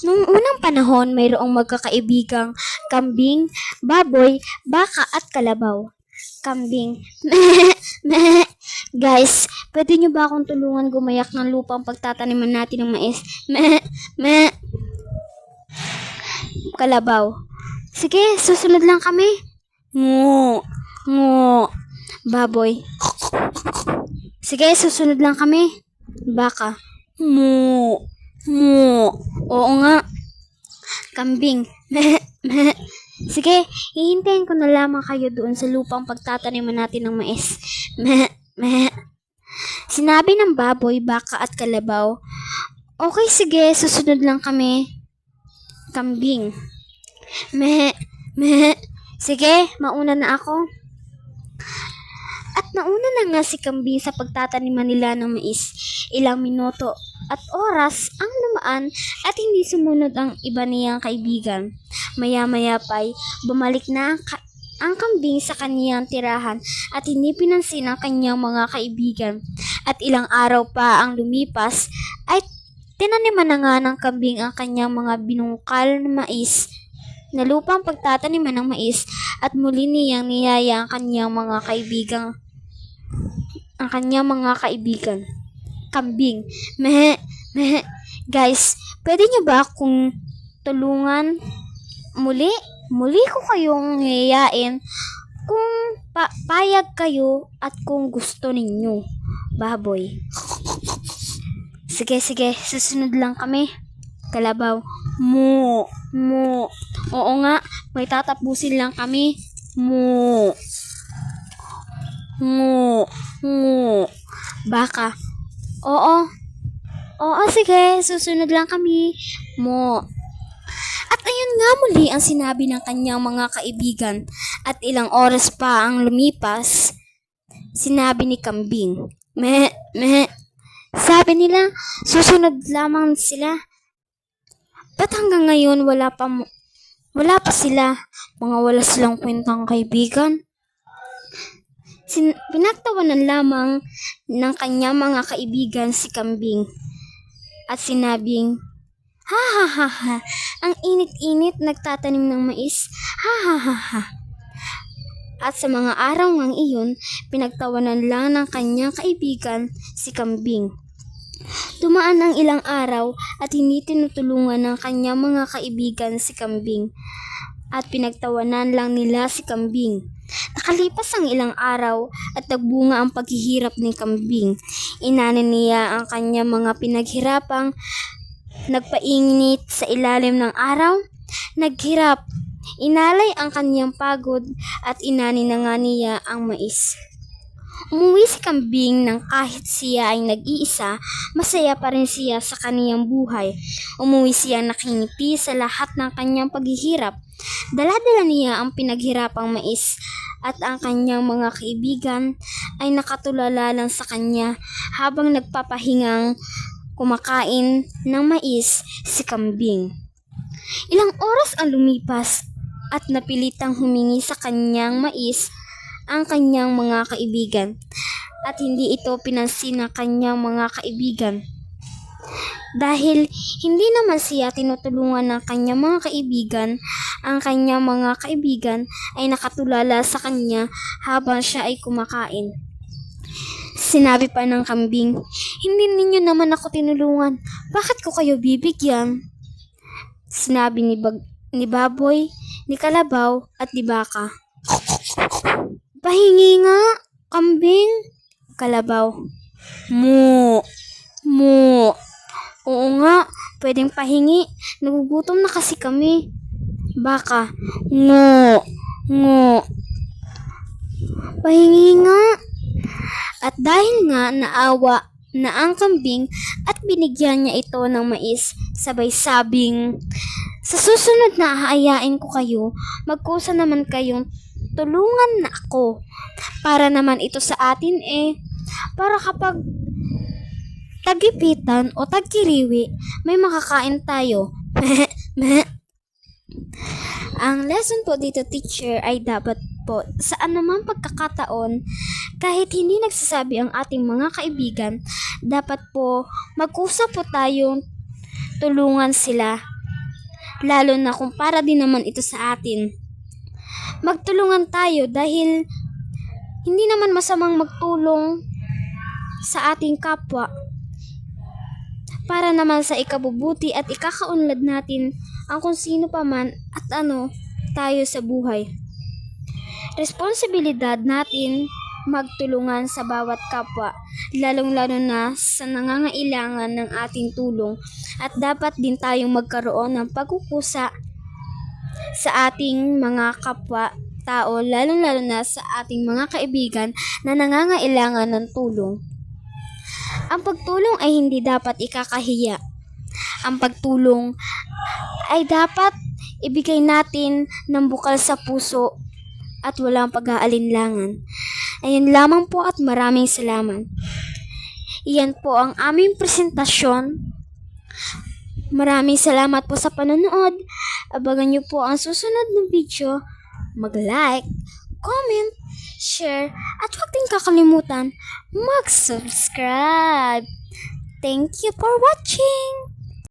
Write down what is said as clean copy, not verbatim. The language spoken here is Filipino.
Noong unang panahon, mayroong magkakaibigang kambing, baboy, baka at kalabaw. Kambing. Guys, pwede nyo ba akong tulungan gumayak ng lupa ang pagtataniman natin ng mais? Kalabaw. Sige, susunod lang kami. Ngo. Ngo. Baboy. Sige, susunod lang kami. Baka. Mo. Mo. Oo nga. Kambing. Sige, hihintayin ko na lamang kayo doon sa lupang pagtataniman natin ng mais. Sinabi ng baboy, baka at kalabaw. Okay, sige, susunod lang kami. Kambing. Sige, mauna na ako. At nauna na nga si kambing sa pagtataniman nila ng mais. Ilang minuto at oras ang lumaan at hindi sumunod ang iba niyang kaibigan. Maya-maya pa'y bumalik na ang kambing sa kaniyang tirahan at hindi pinansin ang kanyang mga kaibigan. At ilang araw pa ang lumipas ay tinaniman na nga ng kambing ang kanyang mga binungkal na mais na lupang pagtataniman ng mais at muli niyang niyaya ang kanyang mga kaibigan. Kambing. Guys, pwede nyo ba akong tulungan? Muli ko kayong hiyayain kung payag kayo at kung gusto ninyo. Baboy. Sige, susunod lang kami. Kalabaw. Mo. Oo nga, may tatapusin lang kami. Mo. Baka. Oo, sige, susunod lang kami. Mo. At ayun nga muli ang sinabi ng kanyang mga kaibigan. At ilang oras pa ang lumipas, sinabi ni kambing. Sabi nila, susunod lamang sila. Ba't hanggang ngayon wala pa sila? Mga wala silang kwentang kaibigan. Pinagtawanan lamang ng kanyang mga kaibigan si kambing at sinabing, ha, ang init-init nagtatanim ng mais, ha. At sa mga araw ngang iyon, pinagtawanan lang ng kanyang kaibigan si kambing. Dumaan ang ilang araw at hindi tinutulungan ng kanyang mga kaibigan si kambing at pinagtawanan lang nila si kambing. Nakalipas ang ilang araw at nagbunga ang paghihirap ni kambing. Inanin niya ang kanyang mga pinaghirapang nagpainit sa ilalim ng araw. Naghirap, inalay ang kanyang pagod at inanin na nga niya ang mais. Umuwi si kambing nang kahit siya ay nag-iisa, masaya pa rin siya sa kaniyang buhay. Umuwi siya nakingiti sa lahat ng kanyang paghihirap. Dala-dala niya ang pinaghirapang mais at ang kanyang mga kaibigan ay nakatulala lang sa kanya habang nagpapahingang kumakain ng mais si kambing. Ilang oras ang lumipas at napilitang humingi sa kanyang mais ang kanyang mga kaibigan at hindi ito pinansin ng kanyang mga kaibigan. Dahil hindi naman siya tinutulungan ng kanyang mga kaibigan, ang kanyang mga kaibigan ay nakatulala sa kanya habang siya ay kumakain. Sinabi pa ng kambing, hindi ninyo naman ako tinulungan, bakit ko kayo bibigyan? Sinabi ni baboy, ni kalabaw at ni baka. Pahingi nga, kambing. Kalabaw. Mo. Oo nga, pwedeng pahingi. Nagugutom na kasi kami. Baka. Ngo. Pahingi nga. At dahil nga naawa na ang kambing at binigyan niya ito ng mais, sabay sabing, sa susunod na aayain ko kayo, magkusa naman kayong tulungan na ako. Para naman ito sa atin para kapag tagipitan o tagkiriwi, may makakain tayo. Ang lesson po dito, teacher, ay dapat po sa anumang pagkakataon, kahit hindi nagsasabi ang ating mga kaibigan, dapat po mag-usap po tayong tulungan sila lalo na kung para din naman ito sa atin. Magtulungan tayo dahil hindi naman masamang magtulong sa ating kapwa para naman sa ikabubuti at ikakaunlad natin ang kung sino pa man at ano tayo sa buhay. Responsibilidad natin magtulungan sa bawat kapwa, lalong-lalo na sa nangangailangan ng ating tulong, at dapat din tayong magkaroon ng pagkukusa sa ating mga kapwa tao, lalong-lalo na sa ating mga kaibigan na nangangailangan ng tulong. Ang pagtulong ay hindi dapat ikakahiya. Ang pagtulong ay dapat ibigay natin ng bukal sa puso at walang pag-aalinlangan. Ayun lamang po at maraming salamat. Iyan po ang aming presentasyon. Maraming salamat po sa panonood. Abangan niyo po ang susunod na video. Mag-like, comment, share, at huwag din kakalimutan mag-subscribe. Thank you for watching!